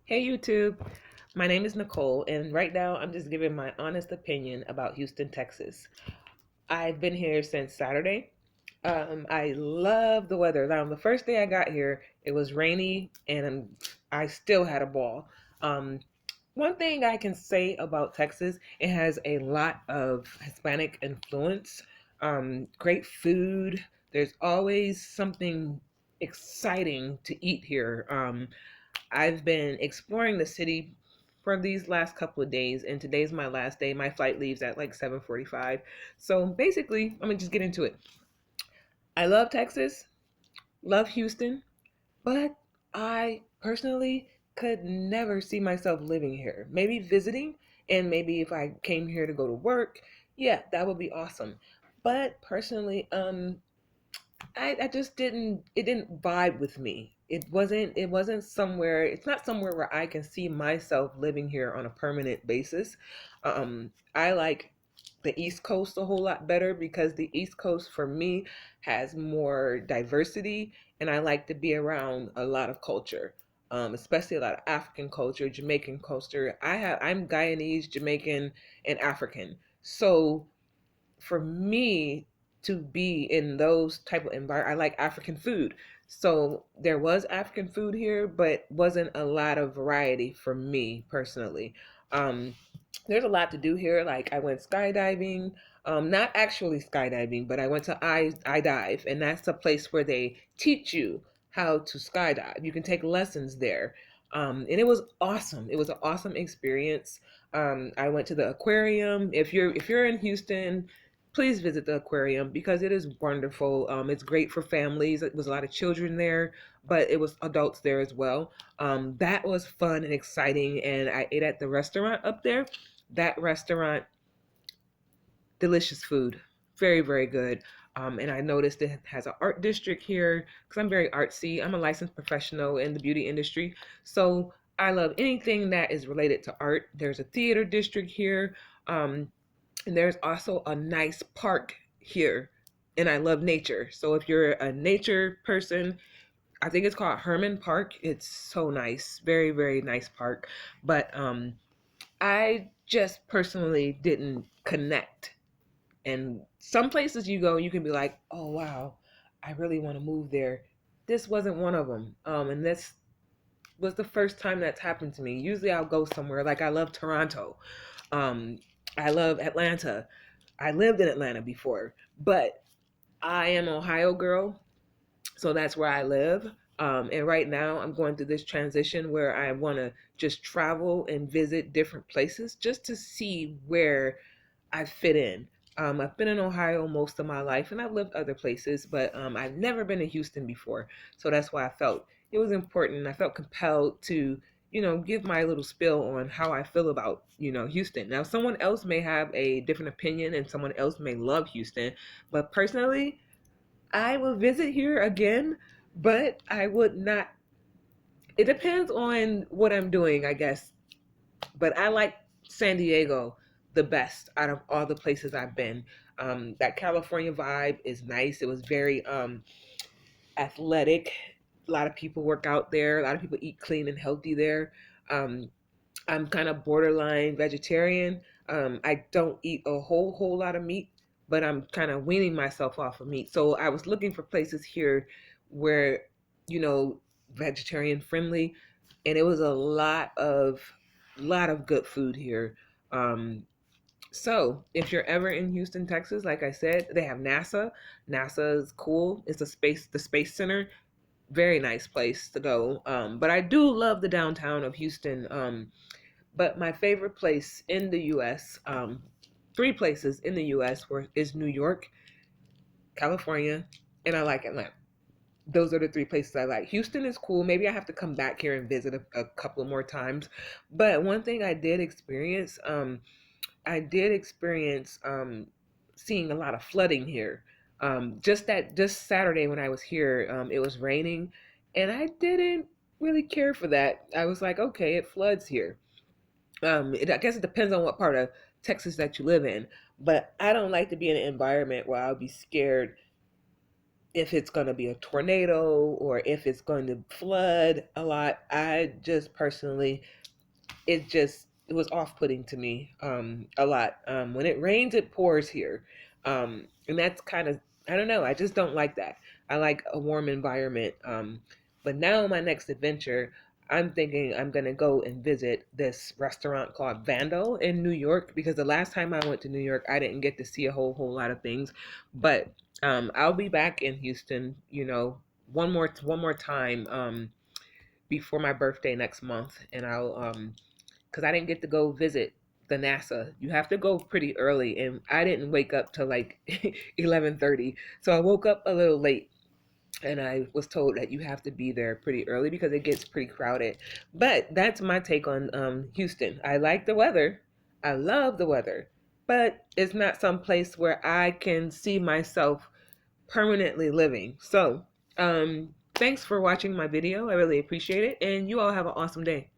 Hey YouTube, my name is Nicole, and right now I'm just giving my honest opinion about Houston, Texas. I've been here since Saturday. I love the weather. Now, the first day I got here, it was rainy, and I still had a ball. Um, One thing I can say about Texas, it has a lot of Hispanic influence, great food. There's always something exciting to eat here. I've been exploring the city for these last couple of days, and today's my last day. My flight leaves at like 7:45. So basically, I'm gonna just get into it. I love Texas, love Houston, but I personally could never see myself living here. Maybe visiting, and maybe if I came here to go to work, yeah, that would be awesome. But personally, I just it didn't vibe with me. It wasn't somewhere, it's not somewhere where I can see myself living here on a permanent basis. I like the East Coast a whole lot better because the East Coast for me has more diversity, and I like to be around a lot of culture. Especially a lot of African culture, Jamaican culture. I'm Guyanese, Jamaican, and African. So for me to be in those type of environment, I like African food. So there was African food here, but wasn't a lot of variety for me personally. Um, there's a lot to do here. Like I went skydiving, not actually skydiving, but I went to I dive, and that's a place where they teach you how to skydive. You can take lessons there. And it was awesome. It was an awesome experience. I went to the aquarium. If you're in Houston, please visit the aquarium because it is wonderful. It's great for families. It was a lot of children there, but it was adults there as well. That was fun and exciting. And I ate at the restaurant up there. That restaurant, delicious food, very very good. And I noticed it has an art district here because I'm very artsy. I'm a licensed professional in the beauty industry, so I love anything that is related to art. There's a theater district here. And there's also a nice park here, and I love nature. So if you're a nature person, I think it's called Herman Park. It's so nice, very very nice park. But I just personally didn't connect. And some places you go, you can be like, oh wow, I really want to move there. This wasn't one of them. And this was the first time that's happened to me. Usually I'll go somewhere, like I love Toronto. um I love Atlanta. I lived in Atlanta before, but I am an Ohio girl, so that's where I live. And right now, I'm going through this transition where I want to just travel and visit different places just to see where I fit in. I've been in Ohio most of my life, and I've lived other places, but I've never been to Houston before. So that's why I felt it was important. I felt compelled to, give my little spill on how I feel about, Houston. Now, someone else may have a different opinion, and someone else may love Houston, but personally, I will visit here again, but I would not. It depends on what I'm doing, I guess. But I like San Diego the best out of all the places I've been. That California vibe is nice. It was very athletic. A lot of people work out there. A lot of people eat clean and healthy there. Um, I'm kind of borderline vegetarian. I don't eat a whole lot of meat, but I'm kind of weaning myself off of meat. So I was looking for places here where, you know, vegetarian friendly, and it was a lot of good food here. Um, so if you're ever in Houston, Texas, like I said, they have NASA. NASA is cool. It's the space center. Very nice place to go. But I do love the downtown of Houston. But my favorite place in the U.S., three places in the U.S. is New York, California, and I like Atlanta. Those are the three places I like. Houston is cool. Maybe I have to come back here and visit a couple more times. But one thing I did experience seeing a lot of flooding here. Just Saturday when I was here, it was raining, and I didn't really care for that. I was like, okay, it floods here. I guess it depends on what part of Texas that you live in, but I don't like to be in an environment where I'll be scared if it's going to be a tornado or if it's going to flood a lot. I just personally, it was off-putting to me a lot. When it rains, it pours here, and that's kind of, I don't know. I just don't like that. I like a warm environment. But now my next adventure, I'm thinking I'm gonna go and visit this restaurant called Vandal in New York, because the last time I went to New York, I didn't get to see a whole lot of things. But I'll be back in Houston, one more time before my birthday next month, and I'll because I didn't get to go visit the NASA. You have to go pretty early, and I didn't wake up till like 11:30. So I woke up a little late, and I was told that you have to be there pretty early because it gets pretty crowded. But that's my take on Houston. I like the weather. I love the weather, but it's not some place where I can see myself permanently living. So, thanks for watching my video. I really appreciate it, and you all have an awesome day.